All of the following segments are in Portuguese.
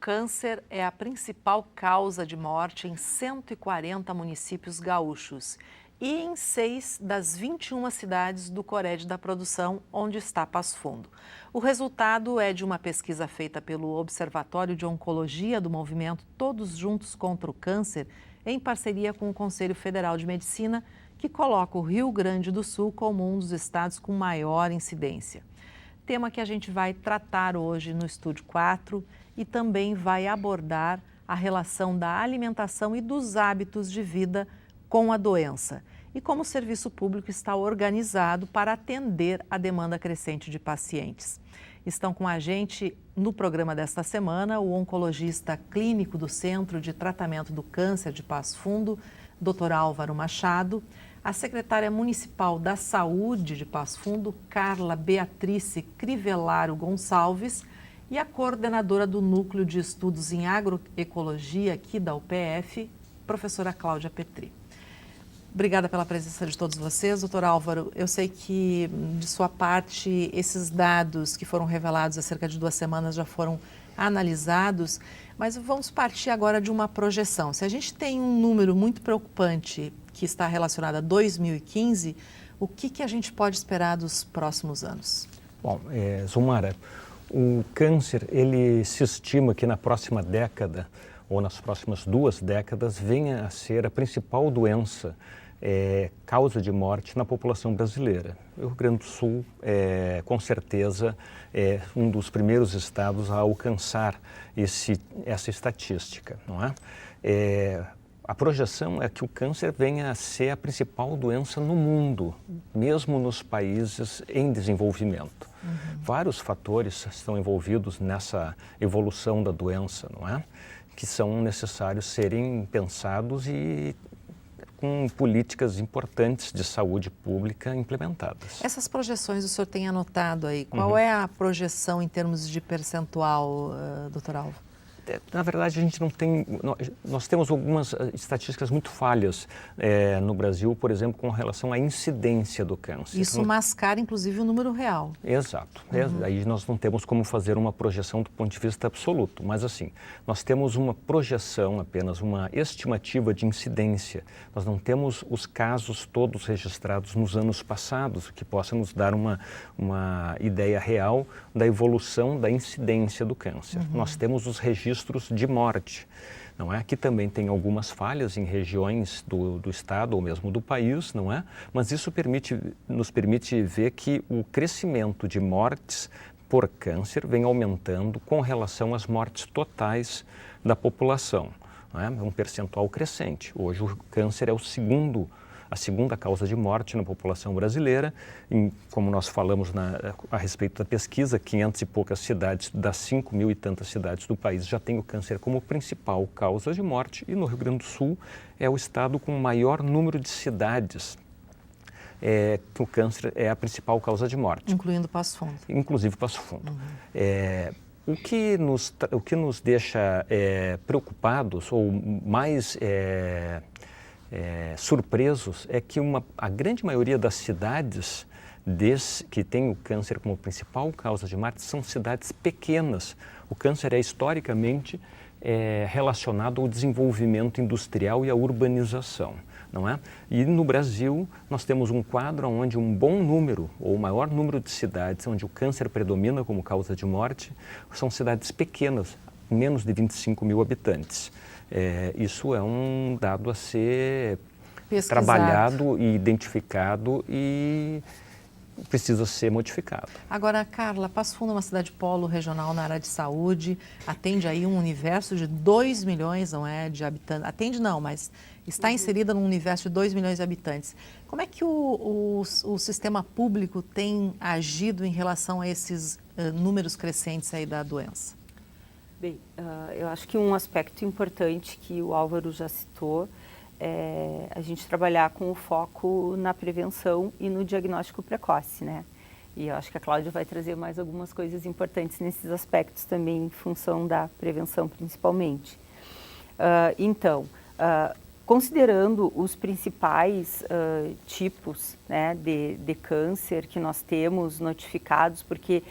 câncer é a principal causa de morte em 140 municípios gaúchos e em 6 das 21 cidades do Cored da Produção, onde está Passo Fundo. O resultado é de uma pesquisa feita pelo Observatório de Oncologia do movimento Todos Juntos contra o Câncer, em parceria com o Conselho Federal de Medicina, que coloca o Rio Grande do Sul como um dos estados com maior incidência. Tema que a gente vai tratar hoje no Estúdio 4 e também vai abordar a relação da alimentação e dos hábitos de vida com a doença e como o serviço público está organizado para atender a demanda crescente de pacientes. Estão com a gente no programa desta semana o oncologista clínico do Centro de Tratamento do Câncer de Passo Fundo, Dr. Álvaro Machado, a secretária municipal da Saúde de Passo Fundo, Carla Beatrice Crivellaro Gonçalves, e a coordenadora do Núcleo de Estudos em Agroecologia aqui da UPF, professora Cláudia Petri. Obrigada pela presença de todos vocês. Doutor Álvaro, eu sei que de sua parte esses dados que foram revelados há cerca de 2 semanas já foram analisados, mas vamos partir agora de uma projeção. Se a gente tem um número muito preocupante que está relacionado a 2015, o que a gente pode esperar dos próximos anos? Bom, Zumara, o câncer, ele se estima que na próxima década, ou nas próximas 2 décadas, venha a ser a principal doença causa de morte na população brasileira. O Rio Grande do Sul, com certeza, é um dos primeiros estados a alcançar essa estatística, não é? A projeção é que o câncer venha a ser a principal doença no mundo, mesmo nos países em desenvolvimento. Vários fatores estão envolvidos nessa evolução da doença, não é? Que são necessários serem pensados e com políticas importantes de saúde pública implementadas. Essas projeções o senhor tem anotado aí. Qual é a projeção em termos de percentual, doutor Alvo? Na verdade, a gente não tem. Nós temos algumas estatísticas muito falhas no Brasil, por exemplo, com relação à incidência do câncer. Isso mascara, inclusive, o número real. Exato. Aí nós não temos como fazer uma projeção do ponto de vista absoluto, mas assim, nós temos uma projeção, apenas uma estimativa de incidência. Nós não temos os casos todos registrados nos anos passados, que possa nos dar uma ideia real da evolução da incidência do câncer. Nós temos os registros de morte, não é? Que também tem algumas falhas em regiões do estado ou mesmo do país, não é? Mas isso nos permite ver que o crescimento de mortes por câncer vem aumentando com relação às mortes totais da população, não é? É um percentual crescente. Hoje o câncer é a segunda causa de morte na população brasileira. Como nós falamos a respeito da pesquisa, 500 e poucas cidades das 5.000 e tantas cidades do país já têm o câncer como principal causa de morte, e no Rio Grande do Sul é o estado com o maior número de cidades que o câncer é a principal causa de morte. Incluindo Passo Fundo. Inclusive Passo Fundo. O que nos deixa preocupados ou mais surpresos é que a grande maioria das cidades que tem o câncer como principal causa de morte são cidades pequenas. O câncer é historicamente relacionado ao desenvolvimento industrial e à urbanização, não é? E no Brasil nós temos um quadro onde um bom número, ou o maior número de cidades onde o câncer predomina como causa de morte, são cidades pequenas, menos de 25.000 habitantes. Isso é um dado a ser pesquisado, trabalhado e identificado e precisa ser modificado. Agora, Carla, Passo Fundo é uma cidade polo regional na área de saúde, atende aí um universo de 2 milhões, não é, de habitantes. Atende não, mas está inserida num universo de 2 milhões de habitantes. Como é que o sistema público tem agido em relação a esses números crescentes aí da doença? Bem, eu acho que um aspecto importante que o Álvaro já citou é a gente trabalhar com o foco na prevenção e no diagnóstico precoce, né? E eu acho que a Cláudia vai trazer mais algumas coisas importantes nesses aspectos também, em função da prevenção principalmente. Considerando os principais tipos, né, de câncer que nós temos notificados, porque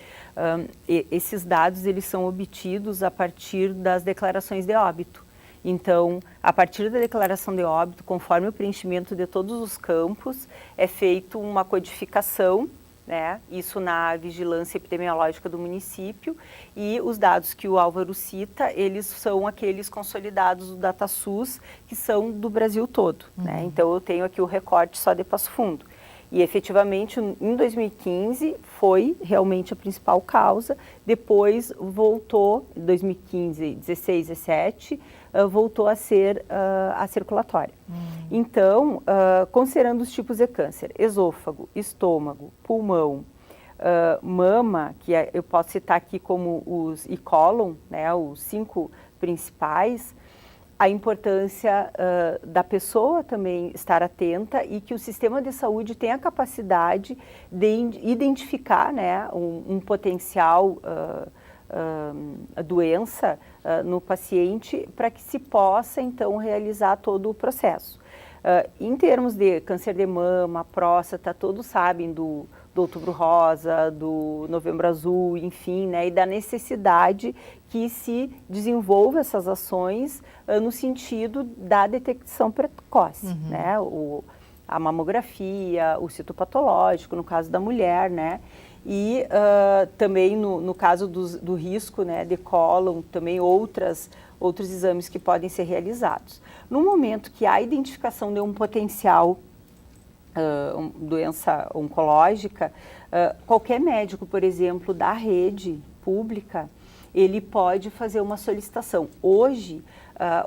esses dados eles são obtidos a partir das declarações de óbito. Então, a partir da declaração de óbito, conforme o preenchimento de todos os campos, é feita uma codificação, né, isso na vigilância epidemiológica do município, e os dados que o Álvaro cita, eles são aqueles consolidados do DataSUS, que são do Brasil todo, né? Então, eu tenho aqui o recorte só de Passo Fundo. E, efetivamente, em 2015, foi realmente a principal causa, depois voltou, em 2015, 16, 17, voltou a ser a circulatória. Então, considerando os tipos de câncer, esôfago, estômago, pulmão, mama, que eu posso citar aqui como os e cólon, né, os 5 principais, a importância da pessoa também estar atenta e que o sistema de saúde tenha a capacidade de identificar, né, um potencial doença no paciente para que se possa, então, realizar todo o processo. Em termos de câncer de mama, próstata, todos sabem do Outubro Rosa, do Novembro Azul, enfim, né, e da necessidade que se desenvolva essas ações no sentido da detecção precoce, né, a mamografia, o citopatológico, no caso da mulher, né, e também no caso do risco, né, de cólon, também outros exames que podem ser realizados. No momento que há a identificação de um potencial doença oncológica, qualquer médico, por exemplo, da rede pública, ele pode fazer uma solicitação. Hoje,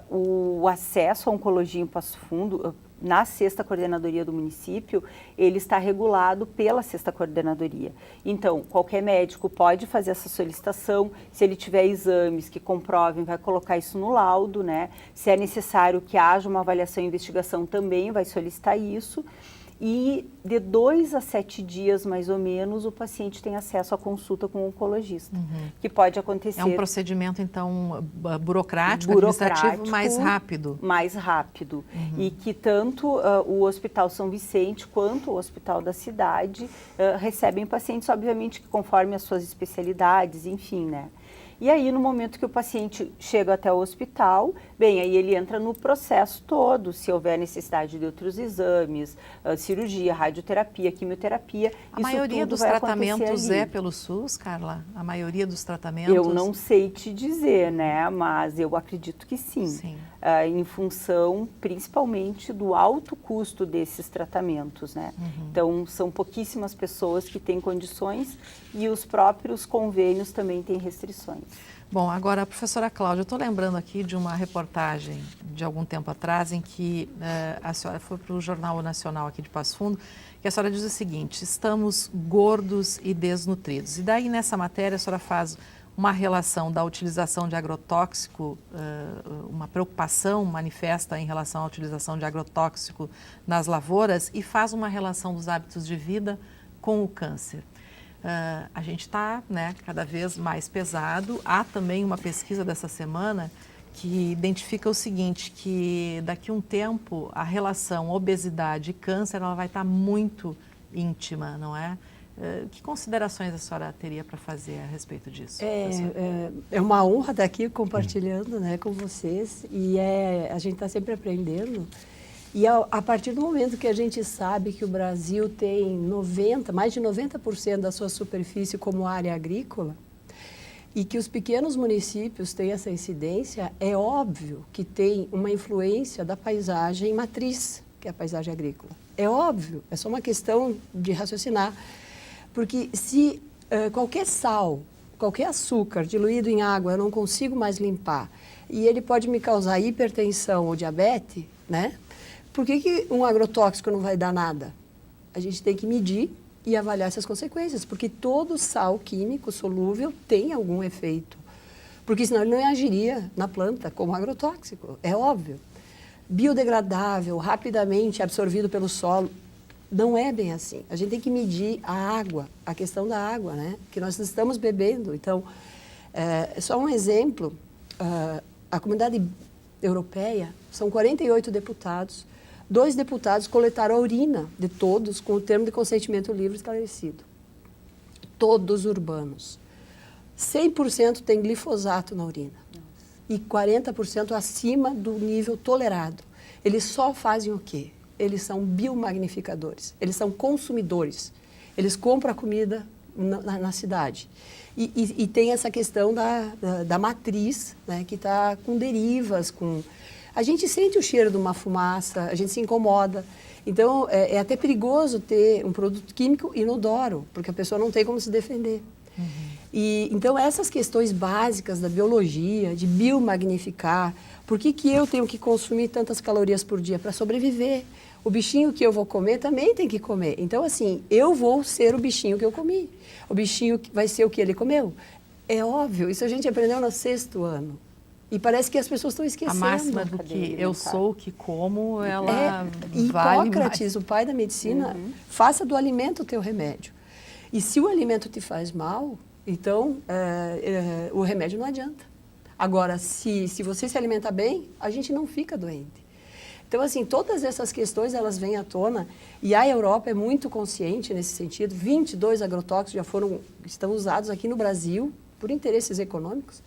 o acesso à oncologia em Passo Fundo, na 6ª Coordenadoria do município, ele está regulado pela 6ª Coordenadoria. Então, qualquer médico pode fazer essa solicitação, se ele tiver exames que comprovem, vai colocar isso no laudo, né? Se é necessário que haja uma avaliação e investigação, também vai solicitar isso. E de 2 a 7 dias, mais ou menos, o paciente tem acesso à consulta com o oncologista, que pode acontecer... É um procedimento, então, burocrático, administrativo, mais rápido. Mais rápido. E que tanto o Hospital São Vicente quanto o Hospital da Cidade recebem pacientes, obviamente, que conforme as suas especialidades, enfim, né? E aí, no momento que o paciente chega até o hospital, bem, aí ele entra no processo todo, se houver necessidade de outros exames, cirurgia, radioterapia, quimioterapia. A maioria dos tratamentos é pelo SUS, Carla? A maioria dos tratamentos? Eu não sei te dizer, né, mas eu acredito que sim. Sim. Em função, principalmente, do alto custo desses tratamentos, né? Então, são pouquíssimas pessoas que têm condições e os próprios convênios também têm restrições. Bom, agora, professora Cláudia, eu estou lembrando aqui de uma reportagem de algum tempo atrás em que a senhora foi para o Jornal Nacional aqui de Passo Fundo, que a senhora diz o seguinte: estamos gordos e desnutridos. E daí, nessa matéria, a senhora faz uma relação da utilização de agrotóxico, uma preocupação manifesta em relação à utilização de agrotóxico nas lavouras e faz uma relação dos hábitos de vida com o câncer. A gente está, né, cada vez mais pesado. Há também uma pesquisa dessa semana que identifica o seguinte, que daqui a um tempo a relação obesidade e câncer ela vai estar muito íntima, não é? Que considerações a senhora teria para fazer a respeito disso? É uma honra estar aqui compartilhando, né, com vocês, e a gente está sempre aprendendo. E a partir do momento que a gente sabe que o Brasil tem mais de 90% da sua superfície como área agrícola, e que os pequenos municípios têm essa incidência, é óbvio que tem uma influência da paisagem matriz, que é a paisagem agrícola. É óbvio, é só uma questão de raciocinar. Porque se qualquer sal, qualquer açúcar diluído em água eu não consigo mais limpar e ele pode me causar hipertensão ou diabetes, né? Por que um agrotóxico não vai dar nada? A gente tem que medir e avaliar essas consequências, porque todo sal químico solúvel tem algum efeito. Porque senão ele não agiria na planta como agrotóxico, é óbvio. Biodegradável, rapidamente absorvido pelo solo. Não é bem assim. A gente tem que medir a água, a questão da água, né? Que nós estamos bebendo. Então, só um exemplo, a comunidade europeia, são 48 deputados. 2 deputados coletaram a urina de todos com o termo de consentimento livre esclarecido. Todos urbanos. 100% tem glifosato na urina. E 40% acima do nível tolerado. Eles só fazem o quê? Eles são biomagnificadores. Eles são consumidores. Eles compram a comida na cidade. E tem essa questão da matriz, né, que está com derivas, A gente sente o cheiro de uma fumaça, a gente se incomoda. Então, é até perigoso ter um produto químico inodoro, porque a pessoa não tem como se defender. Então, essas questões básicas da biologia, de biomagnificar, por que eu tenho que consumir tantas calorias por dia? Para sobreviver. O bichinho que eu vou comer também tem que comer. Então, assim, eu vou ser o bichinho que eu comi. O bichinho vai ser o que ele comeu. É óbvio, isso a gente aprendeu no 6º ano. E parece que as pessoas estão esquecendo. A máxima do que eu sou o que como, ela vale Hipócrates, mais. o pai da medicina, faça do alimento o teu remédio. E se o alimento te faz mal, então o remédio não adianta. Agora, se você se alimenta bem, a gente não fica doente. Então, assim, todas essas questões, elas vêm à tona, e a Europa é muito consciente nesse sentido. 22 agrotóxicos estão usados aqui no Brasil, por interesses econômicos.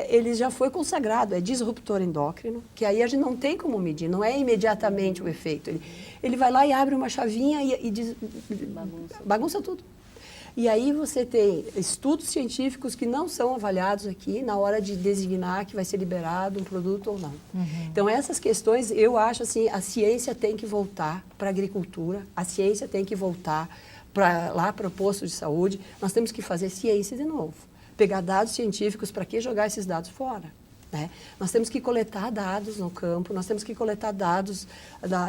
Ele já foi consagrado, é disruptor endócrino, que aí a gente não tem como medir, não é imediatamente o efeito. Ele vai lá e abre uma chavinha e bagunça tudo. E aí você tem estudos científicos que não são avaliados aqui na hora de designar que vai ser liberado um produto ou não. Então, essas questões, eu acho assim, a ciência tem que voltar para a agricultura, a ciência tem que voltar lá para o posto de saúde. Nós temos que fazer ciência de novo. Pegar dados científicos, para que jogar esses dados fora? Né? Nós temos que coletar dados no campo, nós temos que coletar dados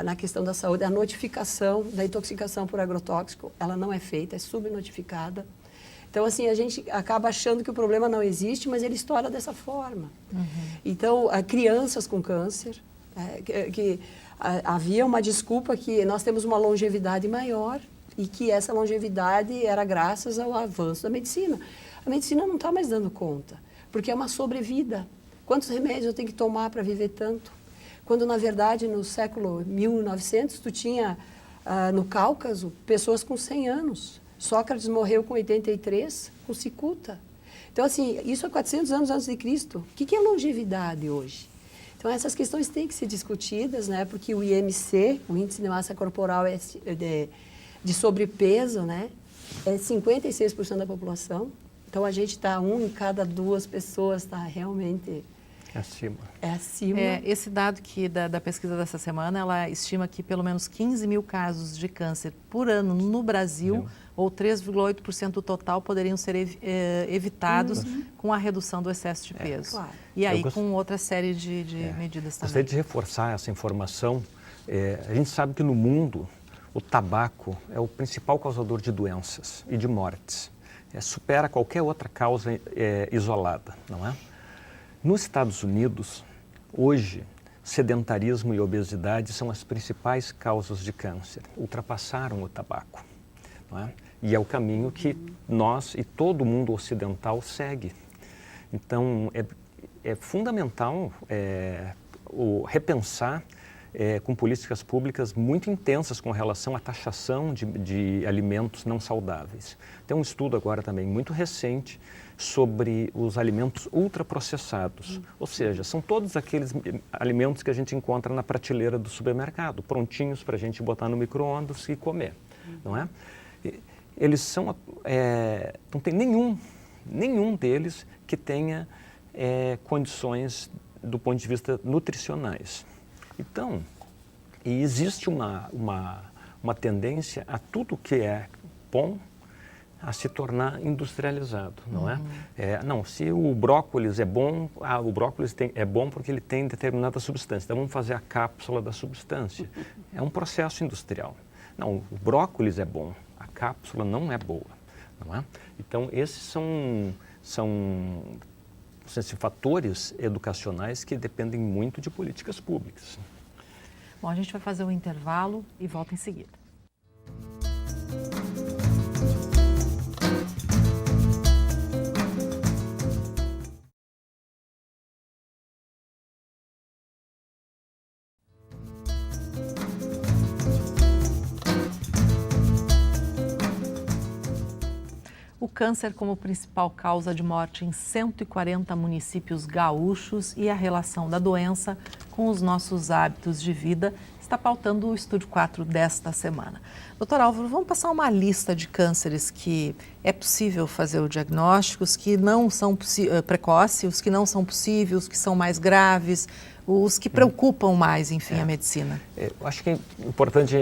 na questão da saúde. A notificação da intoxicação por agrotóxico, ela não é feita, é subnotificada. Então, assim, a gente acaba achando que o problema não existe, mas ele estoura dessa forma. Então, crianças com câncer, havia uma desculpa que nós temos uma longevidade maior e que essa longevidade era graças ao avanço da medicina. A medicina não está mais dando conta, porque é uma sobrevida. Quantos remédios eu tenho que tomar para viver tanto? Quando, na verdade, no século 1900, tu tinha, no Cáucaso, pessoas com 100 anos. Sócrates morreu com 83, com cicuta. Então, assim, isso há 400 anos antes de Cristo. O que é longevidade hoje? Então, essas questões têm que ser discutidas, né? Porque o IMC, o Índice de Massa Corporal de sobrepeso, né? É 56% da população. Então, a gente está, 1 em cada 2 pessoas está realmente... Acima. É acima. Esse dado da pesquisa dessa semana, ela estima que pelo menos 15 mil casos de câncer por ano no Brasil, ou 3,8% do total, poderiam ser evitados com a redução do excesso de peso. Claro. E aí com outra série de medidas também. Gostaria de reforçar essa informação. A gente sabe que no mundo o tabaco é o principal causador de doenças e de mortes. Supera qualquer outra causa isolada, não é? Nos Estados Unidos, hoje, sedentarismo e obesidade são as principais causas de câncer. Ultrapassaram o tabaco, não é? E é o caminho que nós e todo o mundo ocidental segue. Então, é fundamental repensar com políticas públicas muito intensas com relação à taxação de alimentos não saudáveis. Tem um estudo agora também muito recente sobre os alimentos ultraprocessados, ou seja, são todos aqueles alimentos que a gente encontra na prateleira do supermercado, prontinhos para a gente botar no micro-ondas e comer, não é? Eles são, não tem nenhum deles que tenha condições do ponto de vista nutricionais. Então, existe uma tendência a tudo que é bom a se tornar industrializado, não é? Não, se o brócolis é bom, o brócolis é bom porque ele tem determinada substância, então vamos fazer a cápsula da substância. É um processo industrial. Não, o brócolis é bom, a cápsula não é boa, não é? Então, esses são fatores educacionais que dependem muito de políticas públicas. Bom, a gente vai fazer um intervalo e volta em seguida. o câncer como principal causa de morte em 140 municípios gaúchos e a relação da doença com os nossos hábitos de vida está pautando o Estúdio 4 desta semana. Doutor Álvaro, vamos passar uma lista de cânceres que é possível fazer o diagnóstico, os que não são precoces, os que não são possíveis, os que são mais graves, os que preocupam mais, enfim, a medicina. Eu acho que é importante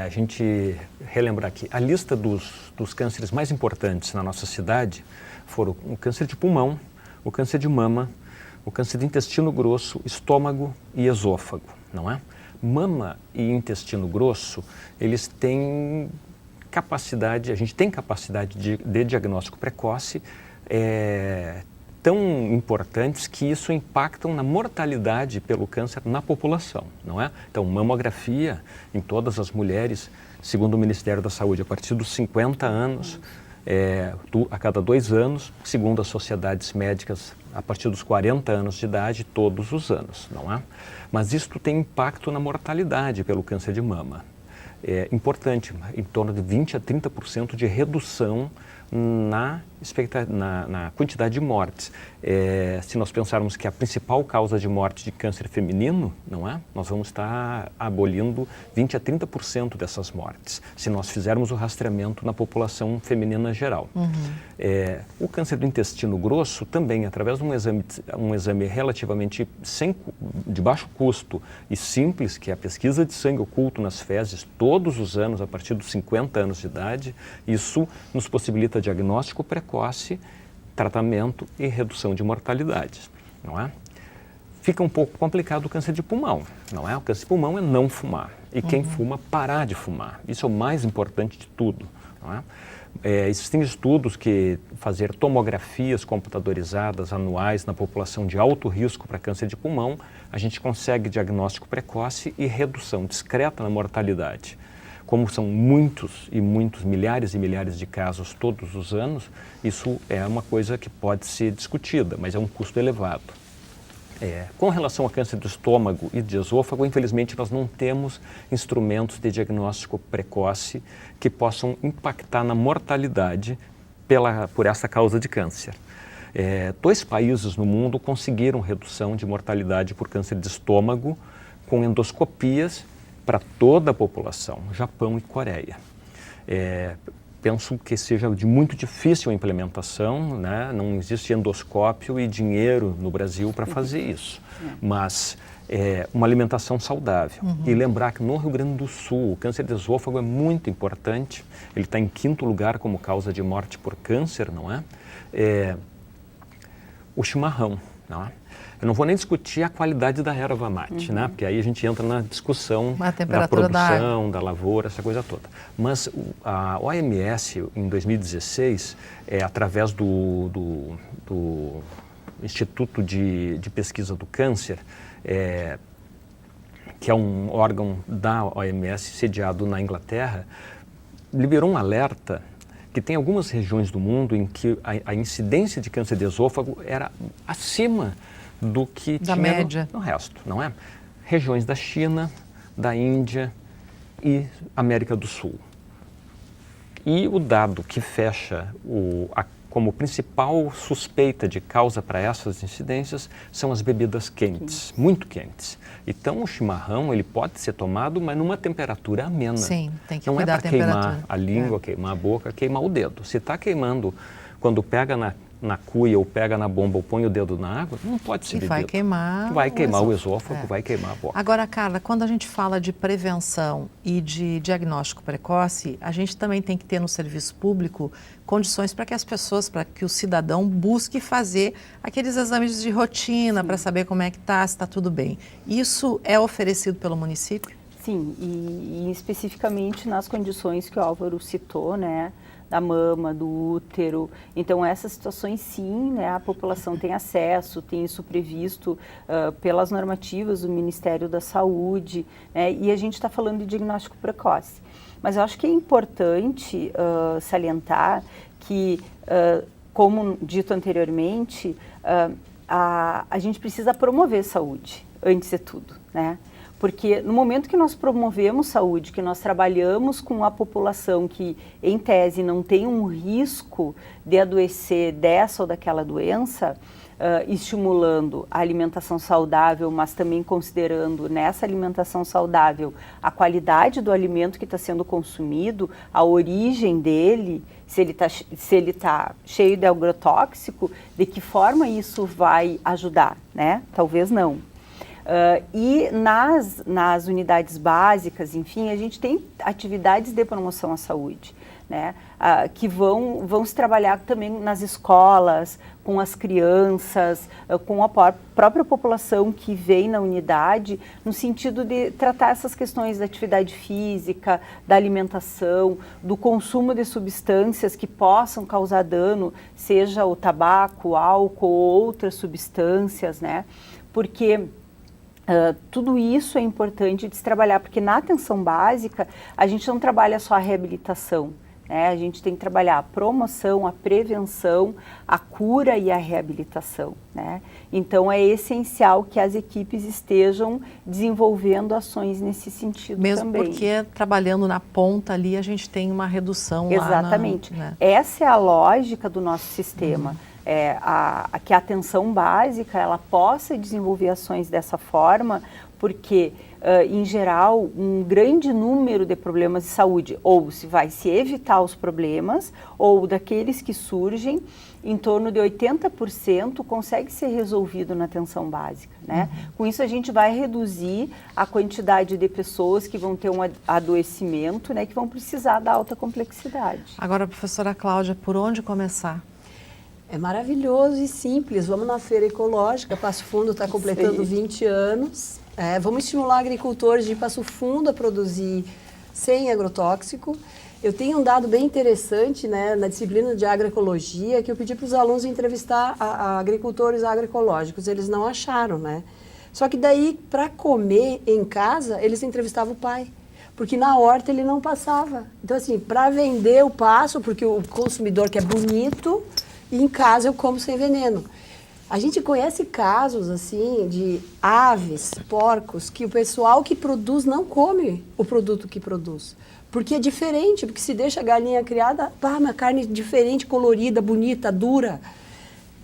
a gente relembrar aqui. A lista dos cânceres mais importantes na nossa cidade foram o câncer de pulmão, o câncer de mama, o câncer de intestino grosso, estômago e esôfago, não é? Mama e intestino grosso, eles têm capacidade, a gente tem capacidade de diagnóstico precoce, tão importantes que isso impactam na mortalidade pelo câncer na população, não é? Então, mamografia em todas as mulheres, segundo o Ministério da Saúde, a partir dos 50 anos, a cada 2 anos, segundo as sociedades médicas, a partir dos 40 anos de idade, todos os anos, não é? Mas isso tem impacto na mortalidade pelo câncer de mama. É importante, em torno de 20% a 30% de redução na quantidade de mortes. Se nós pensarmos que a principal causa de morte de câncer feminino, não é? Nós vamos estar abolindo 20% a 30% dessas mortes, se nós fizermos o rastreamento na população feminina geral. O câncer do intestino grosso também, através de um exame relativamente de baixo custo e simples, que é a pesquisa de sangue oculto nas fezes, todos os anos, a partir dos 50 anos de idade, isso nos possibilita diagnóstico precoce, tratamento e redução de mortalidade, não é? Fica um pouco complicado o câncer de pulmão, não é? O câncer de pulmão é não fumar e quem fuma, parar de fumar. Isso é o mais importante de tudo, não é? Existem estudos que fazer tomografias computadorizadas anuais na população de alto risco para câncer de pulmão, a gente consegue diagnóstico precoce e redução discreta na mortalidade. Como são muitos e muitos, milhares e milhares de casos todos os anos, isso é uma coisa que pode ser discutida, mas é um custo elevado. Com relação ao câncer do estômago e de esôfago, infelizmente nós não temos instrumentos de diagnóstico precoce que possam impactar na mortalidade por essa causa de câncer. 2 países no mundo conseguiram redução de mortalidade por câncer de estômago com endoscopias para toda a população, Japão e Coreia. Penso que seja de muito difícil a implementação, né? Não existe endoscópio e dinheiro no Brasil para fazer isso, mas uma alimentação saudável. E lembrar que no Rio Grande do Sul o câncer de esôfago é muito importante, ele está em 5º lugar como causa de morte por câncer, não é? O chimarrão, não é? Eu não vou nem discutir a qualidade da erva mate, né? Porque aí a gente entra na discussão da produção, da lavoura, essa coisa toda. Mas a OMS, em 2016, através do Instituto de Pesquisa do Câncer, que é um órgão da OMS sediado na Inglaterra, liberou um alerta que tem algumas regiões do mundo em que a incidência de câncer de esôfago era acima do que da tinha média no resto, não é? Regiões da China, da Índia e América do Sul. E o dado que fecha como principal suspeita de causa para essas incidências são as bebidas quentes, muito quentes. Então o chimarrão ele pode ser tomado, mas numa temperatura amena. Sim, tem que não cuidar é para da temperatura. Queimar a língua, queimar a boca, queimar o dedo. Se está queimando, quando pega na cuia ou pega na bomba ou põe o dedo na água, não pode ser bebido. Vai queimar o esôfago, vai queimar a boca. Agora, Carla, quando a gente fala de prevenção e de diagnóstico precoce, a gente também tem que ter no serviço público condições para que as pessoas, para que o cidadão busque fazer aqueles exames de rotina para saber como é que está, se está tudo bem. Isso é oferecido pelo município? Sim, e especificamente nas condições que o Álvaro citou, né? Da mama, do útero. Então, essas situações, sim, né, a população tem acesso, tem isso previsto pelas normativas do Ministério da Saúde, né, e a gente está falando de diagnóstico precoce. Mas eu acho que é importante salientar que, como dito anteriormente, a gente precisa promover saúde. antes de tudo, né? Porque no momento que nós promovemos saúde, que nós trabalhamos com a população que, em tese, não tem um risco de adoecer dessa ou daquela doença, estimulando a alimentação saudável, mas também considerando nessa alimentação saudável a qualidade do alimento que está sendo consumido, a origem dele, se ele tá cheio de agrotóxico, de que forma isso vai ajudar, né? Talvez não. E nas unidades básicas, enfim, a gente tem atividades de promoção à saúde, né? Que vão se trabalhar também nas escolas, com as crianças, com a própria população que vem na unidade, no sentido de tratar essas questões da atividade física, da alimentação, do consumo de substâncias que possam causar dano, seja o tabaco, álcool ou outras substâncias, né? Porque tudo isso é importante de se trabalhar, porque na atenção básica a gente não trabalha só a reabilitação, né? A gente tem que trabalhar a promoção, a prevenção, a cura e a reabilitação, né? Então é essencial que as equipes estejam desenvolvendo ações nesse sentido mesmo também. Mesmo porque trabalhando na ponta ali a gente tem uma redução. Exatamente. Lá na, né? Essa é a lógica do nosso sistema. Que a atenção básica ela possa desenvolver ações dessa forma, porque, em geral, um grande número de problemas de saúde, ou se vai se evitar os problemas, ou daqueles que surgem, em torno de 80% consegue ser resolvido na atenção básica, né? Com isso a gente vai reduzir a quantidade de pessoas que vão ter um adoecimento, né, que vão precisar da alta complexidade. Agora, professora Cláudia, por onde começar? É maravilhoso e simples. Vamos na Feira Ecológica. Passo Fundo está completando 20 anos. Vamos estimular agricultores de Passo Fundo a produzir sem agrotóxico. Eu tenho um dado bem interessante, né, na disciplina de agroecologia, que eu pedi para os alunos entrevistar agricultores agroecológicos. Eles não acharam, né? Só que daí, para comer em casa, eles entrevistavam o pai. Porque na horta ele não passava. Então, assim, para vender eu passo, porque o consumidor quer bonito, e em casa eu como sem veneno. A gente conhece casos, assim, de aves, porcos, que o pessoal que produz não come o produto que produz. Porque é diferente, porque se deixa a galinha criada, uma carne diferente, colorida, bonita, dura.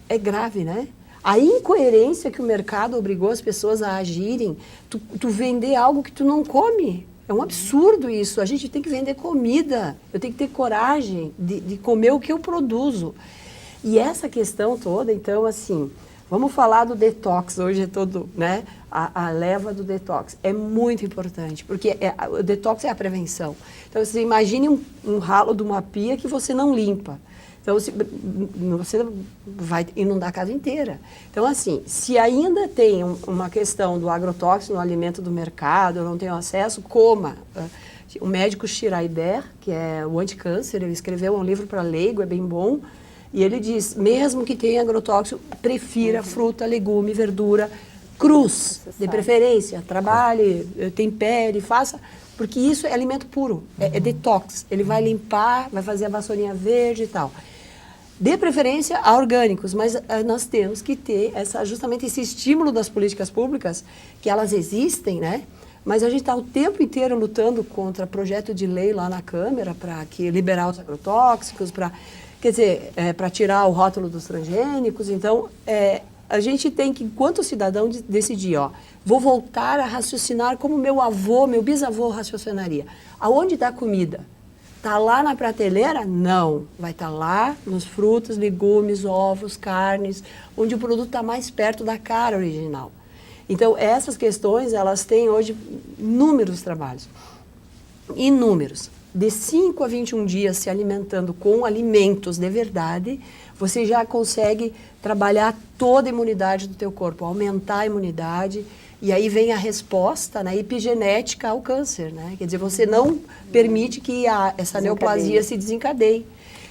É grave, né? A incoerência que o mercado obrigou as pessoas a agirem, tu vender algo que tu não come. É um absurdo isso. A gente tem que vender comida. Eu tenho que ter coragem de comer o que eu produzo. E essa questão toda, então, assim, vamos falar do detox. Hoje é todo, né, a leva do detox. É muito importante, porque o detox é a prevenção. Então, você imagine um ralo de uma pia que você não limpa. Então, você vai inundar a casa inteira. Então, assim, se ainda tem uma questão do agrotóxico no alimento do mercado, eu não tenho acesso, coma. O médico Shiraiber, que é o anticâncer, ele escreveu um livro para leigo, é bem bom. E ele diz, mesmo que tenha agrotóxico, prefira fruta, legume, verdura, cruz, de preferência. Trabalhe, tempere, faça, porque isso é alimento puro, é detox. Ele vai limpar, vai fazer a vassourinha verde e tal. De preferência a orgânicos, mas nós temos que ter justamente esse estímulo das políticas públicas, que elas existem, né? Mas a gente está o tempo inteiro lutando contra projeto de lei lá na Câmara para liberar os agrotóxicos, quer dizer, para tirar o rótulo dos transgênicos. Então, a gente tem que, enquanto cidadão, decidir, vou voltar a raciocinar como meu avô, meu bisavô raciocinaria. Aonde está a comida? Está lá na prateleira? Não. Vai estar lá nos frutos, legumes, ovos, carnes, onde o produto está mais perto da cara original. Então, essas questões, elas têm hoje inúmeros trabalhos. Inúmeros. De 5 a 21 dias se alimentando com alimentos de verdade, você já consegue trabalhar toda a imunidade do teu corpo, aumentar a imunidade, e aí vem a resposta, né, epigenética ao câncer, né? Quer dizer, você não permite que essa neoplasia se desencadeie.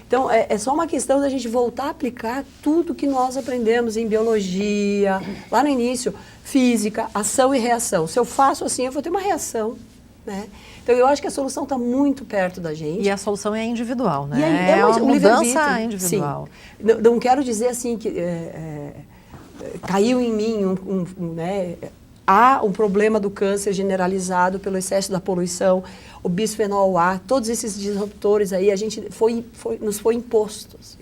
Então, é só uma questão da gente voltar a aplicar tudo que nós aprendemos em biologia, lá no início, física, ação e reação. Se eu faço assim, eu vou ter uma reação, né? Então, eu acho que a solução está muito perto da gente. E a solução é individual, né? E aí, é uma mudança individual. Sim. Não quero dizer assim que caiu em mim, né? há um problema do câncer generalizado pelo excesso da poluição, o bisfenol A, todos esses disruptores aí, a gente nos foi impostos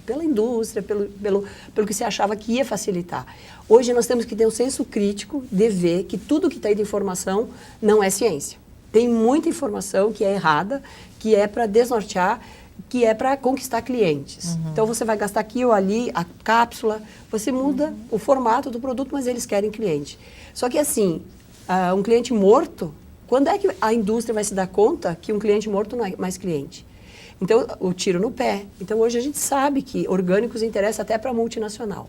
pela indústria, pelo que se achava que ia facilitar. Hoje nós temos que ter um senso crítico de ver que tudo que está aí de informação não é ciência. Tem muita informação que é errada, que é para desnortear, que é para conquistar clientes. Então você vai gastar aqui ou ali a cápsula, você muda o formato do produto, mas eles querem cliente. Só que assim, um cliente morto, quando é que a indústria vai se dar conta que um cliente morto não é mais cliente? Então, o tiro no pé. Então, hoje a gente sabe que orgânicos interessa até para multinacional.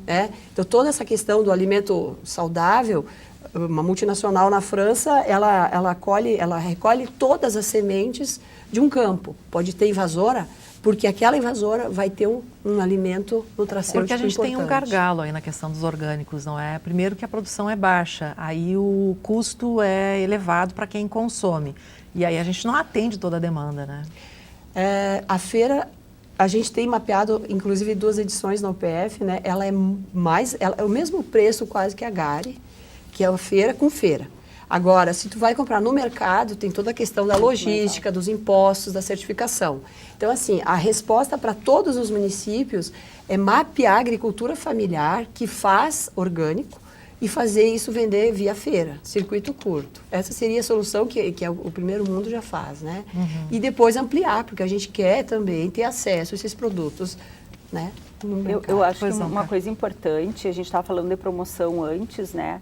Né? Então, toda essa questão do alimento saudável, uma multinacional na França, ela recolhe todas as sementes de um campo. Pode ter invasora, porque aquela invasora vai ter um alimento nutracêutico Porque a gente importante. tem um gargalo aí na questão dos orgânicos, não é? Primeiro que a produção é baixa, aí o custo é elevado para quem consome. E aí a gente não atende toda a demanda, né? A feira, a gente tem mapeado, inclusive 2 edições na UPF, né? Ela é o mesmo preço quase que a Gare, que é a feira com feira. Agora, se tu vai comprar no mercado, tem toda a questão da logística, dos impostos, da certificação. Então, assim, a resposta para todos os municípios é mapear a agricultura familiar que faz orgânico e fazer isso vender via feira, circuito curto. Essa seria a solução que o primeiro mundo já faz, né? E depois ampliar, porque a gente quer também ter acesso a esses produtos, né? Eu acho que uma coisa importante, a gente estava falando de promoção antes, né?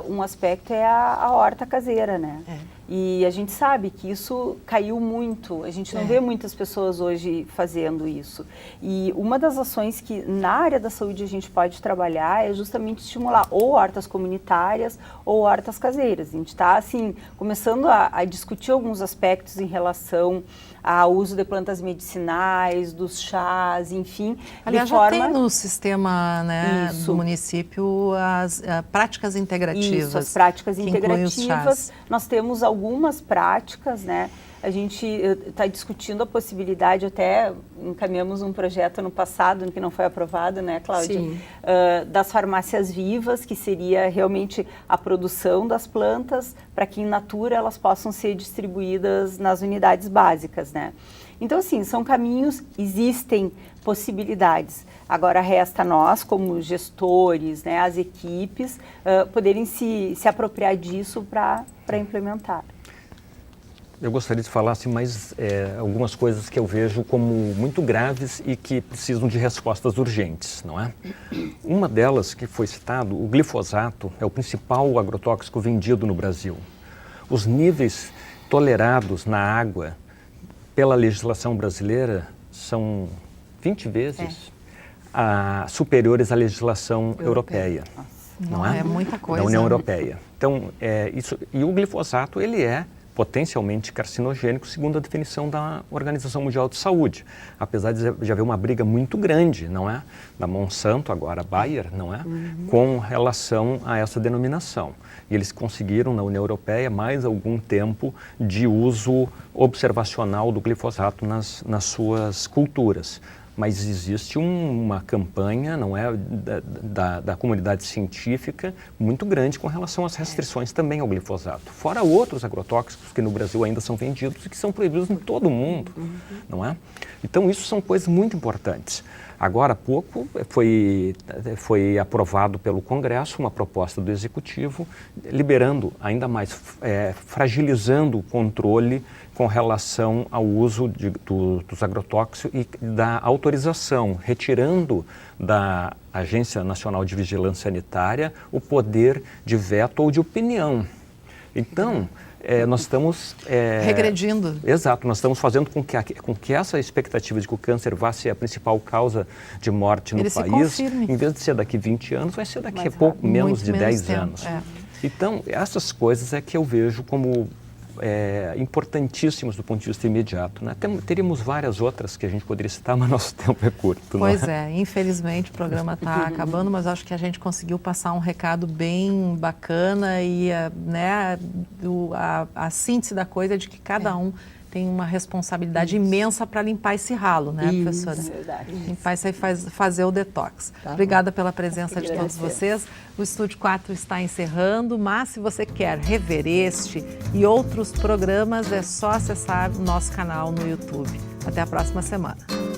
Um aspecto é a horta caseira, né? E a gente sabe que isso caiu muito, a gente não vê muitas pessoas hoje fazendo isso. E uma das ações que na área da saúde a gente pode trabalhar é justamente estimular ou hortas comunitárias ou hortas caseiras. A gente está, assim, começando a discutir alguns aspectos em relação ao uso de plantas medicinais, dos chás, enfim. Aliás, já tem no sistema, né, do município as práticas integrativas. Isso, as práticas integrativas. Nós temos algumas práticas, né? A gente está discutindo a possibilidade, até encaminhamos um projeto no passado, que não foi aprovado, né, Cláudia? Das farmácias vivas, que seria realmente a produção das plantas, para que in natura elas possam ser distribuídas nas unidades básicas, né? Então, assim, são caminhos, existem possibilidades. Agora resta nós, como gestores, né, as equipes, poderem se apropriar disso para implementar. Eu gostaria de falar assim, mais algumas coisas que eu vejo como muito graves e que precisam de respostas urgentes, não é? Uma delas que foi citado, o glifosato é o principal agrotóxico vendido no Brasil. Os níveis tolerados na água pela legislação brasileira são 20 vezes superiores à legislação europeia. Não é? É muita coisa. Da União Europeia. Então, e o glifosato, ele é potencialmente carcinogênico, segundo a definição da Organização Mundial de Saúde. Apesar de já haver uma briga muito grande, não é? Da Monsanto, agora Bayer, não é? Com relação a essa denominação. E eles conseguiram, na União Europeia, mais algum tempo de uso observacional do glifosato nas suas culturas. Mas existe uma campanha, não é, da comunidade científica muito grande com relação às restrições também ao glifosato. Fora outros agrotóxicos que no Brasil ainda são vendidos e que são proibidos em todo o mundo, não é? Então, isso são coisas muito importantes. Agora há pouco foi aprovado pelo Congresso uma proposta do Executivo liberando ainda mais, fragilizando o controle com relação ao uso dos agrotóxicos e da autorização, retirando da Agência Nacional de Vigilância Sanitária o poder de veto ou de opinião. Então, nós estamos... regredindo. Exato, nós estamos fazendo com que essa expectativa de que o câncer vá ser a principal causa de morte no país, em vez de ser daqui 20 anos, vai ser daqui a pouco menos de 10 anos. Então, essas coisas é que eu vejo como importantíssimas do ponto de vista imediato, né? Teríamos várias outras que a gente poderia citar, mas nosso tempo é curto. Pois infelizmente o programa está acabando, mas acho que a gente conseguiu passar um recado bem bacana e a síntese da coisa é de que cada um tem uma responsabilidade imensa para limpar esse ralo, né, professora? Isso, verdade. Limpar isso aí, fazer o detox. Tá. Obrigada pela presença de todos vocês. O Estúdio 4 está encerrando, mas se você quer rever este e outros programas, é só acessar o nosso canal no YouTube. Até a próxima semana.